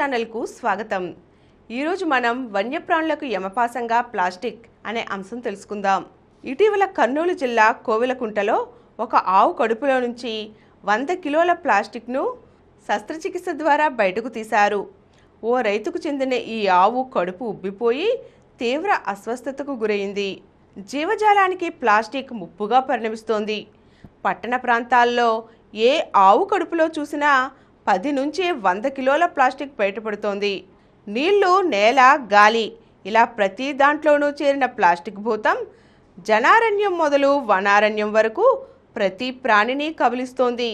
ఛానల్కు స్వాగతం. ఈరోజు మనం వన్యప్రాణులకు యమపాసంగా ప్లాస్టిక్ అనే అంశం తెలుసుకుందాం. ఇటీవల కర్నూలు జిల్లా కోవెలకుంటలో ఒక ఆవు కడుపులో నుంచి 100 కిలోల ప్లాస్టిక్ను శస్త్రచికిత్స ద్వారా బయటకు తీశారు. ఓ రైతుకు చెందిన ఈ ఆవు కడుపు ఉబ్బిపోయి తీవ్ర అస్వస్థతకు గురైంది. జీవజాలానికి ప్లాస్టిక్ ముప్పుగా పరిణమిస్తోంది. పట్టణ ప్రాంతాల్లో ఏ ఆవు కడుపులో చూసినా 10 నుంచి 100 కిలోల ప్లాస్టిక్ బయటపడుతోంది. నీళ్లు, నేల, గాలి ఇలా ప్రతి దాంట్లోనూ చేరిన ప్లాస్టిక్ భూతం జనారణ్యం మొదలు వనారణ్యం వరకు ప్రతి ప్రాణిని కబలిస్తోంది.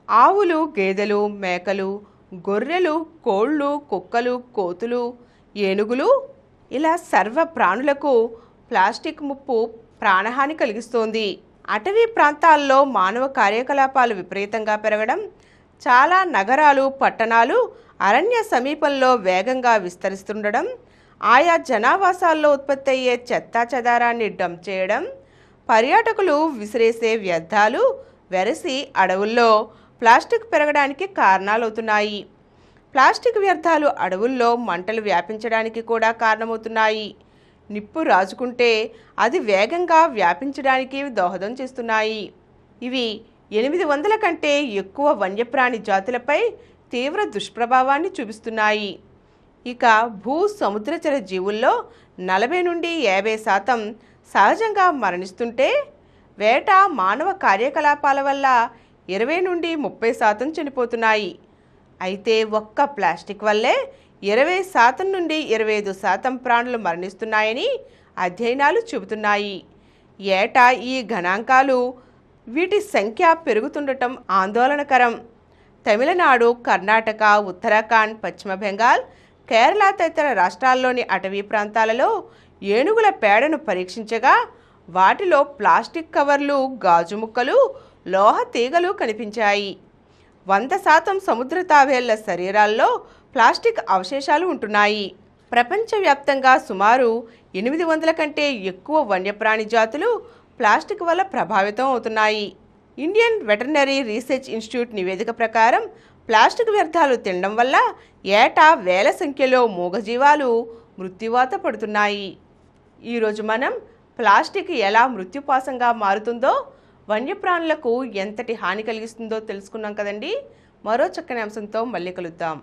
ఆవులు, గేదెలు, మేకలు, గొర్రెలు, కోళ్ళు, కుక్కలు, కోతులు, ఏనుగులు ఇలా సర్వ ప్రాణులకు ప్లాస్టిక్ ముప్పు ప్రాణహాని కలిగిస్తోంది. అటవీ ప్రాంతాల్లో మానవ కార్యకలాపాలు విపరీతంగా పెరగడం, చాలా నగరాలు, పట్టణాలు అరణ్య సమీపంలో వేగంగా విస్తరిస్తుండడం, ఆయా జనావాసాల్లో ఉత్పత్తి అయ్యే చెత్తా చెదారాన్ని డంప్ చేయడం, పర్యాటకులు విసిరేసే వ్యర్థాలు వెరసి అడవుల్లో ప్లాస్టిక్ పెరగడానికి కారణాలవుతున్నాయి. ప్లాస్టిక్ వ్యర్థాలు అడవుల్లో మంటలు వ్యాపించడానికి కూడా కారణమవుతున్నాయి. నిప్పు రాజుకుంటే అది వేగంగా వ్యాపించడానికి దోహదం చేస్తున్నాయి. ఇవి 800 కంటే ఎక్కువ వన్యప్రాణి జాతులపై తీవ్ర దుష్ప్రభావాన్ని చూపిస్తున్నాయి. ఇక భూ సముద్రచర జీవుల్లో 40 నుండి 50% సహజంగా మరణిస్తుంటే, వేట, మానవ కార్యకలాపాల వల్ల 20 నుండి 30% చనిపోతున్నాయి. అయితే ఒక్క ప్లాస్టిక్ వల్లే 20% నుండి 25% ప్రాణులు మరణిస్తున్నాయని అధ్యయనాలు చెబుతున్నాయి. ఏటా ఈ గణాంకాలు, వీటి సంఖ్య పెరుగుతుండటం ఆందోళనకరం. తమిళనాడు, కర్ణాటక, ఉత్తరాఖండ్, పశ్చిమ బెంగాల్, కేరళ తదితర రాష్ట్రాల్లోని అటవీ ప్రాంతాలలో ఏనుగుల పేడను పరీక్షించగా వాటిలో ప్లాస్టిక్ కవర్లు, గాజు ముక్కలు, లోహ తీగలు కనిపించాయి. 100% సముద్ర తాబేళ్ల శరీరాల్లో ప్లాస్టిక్ అవశేషాలు ఉంటున్నాయి. ప్రపంచవ్యాప్తంగా సుమారు 800 కంటే ఎక్కువ వన్యప్రాణి జాతులు ప్లాస్టిక్ వల్ల ప్రభావితం అవుతున్నాయి. ఇండియన్ వెటర్నరీ రీసెర్చ్ ఇన్స్టిట్యూట్ నివేదిక ప్రకారం ప్లాస్టిక్ వ్యర్థాలు తినడం వల్ల ఏటా వేల సంఖ్యలో మూగజీవాలు మృత్యువాత పడుతున్నాయి. ఈరోజు మనం ప్లాస్టిక్ ఎలా మృత్యుపాసంగా మారుతుందో, వన్యప్రాణులకు ఎంతటి హాని కలిగిస్తుందో తెలుసుకున్నాం కదండి. మరో చక్కని అంశంతో మళ్ళీ కలుద్దాం.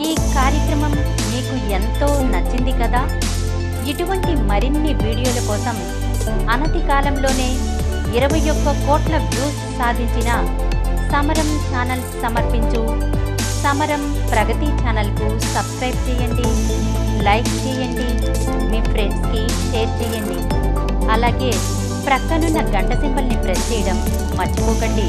ఈ కార్యక్రమం మీకు ఎంతో నచ్చింది కదా. ఇటువంటి మరిన్ని వీడియోల కోసం అనతి కాలంలోనే 21 కోట్ల వ్యూస్ సాధించిన సమరం ఛానల్ సమర్పించు సమరం ప్రగతి ఛానల్కు సబ్స్క్రైబ్ చేయండి, లైక్ చేయండి, మీ ఫ్రెండ్స్కి షేర్ చేయండి. అలాగే ప్రక్కనున్న గంట సింబల్ని ప్రెస్ చేయడం మర్చిపోకండి.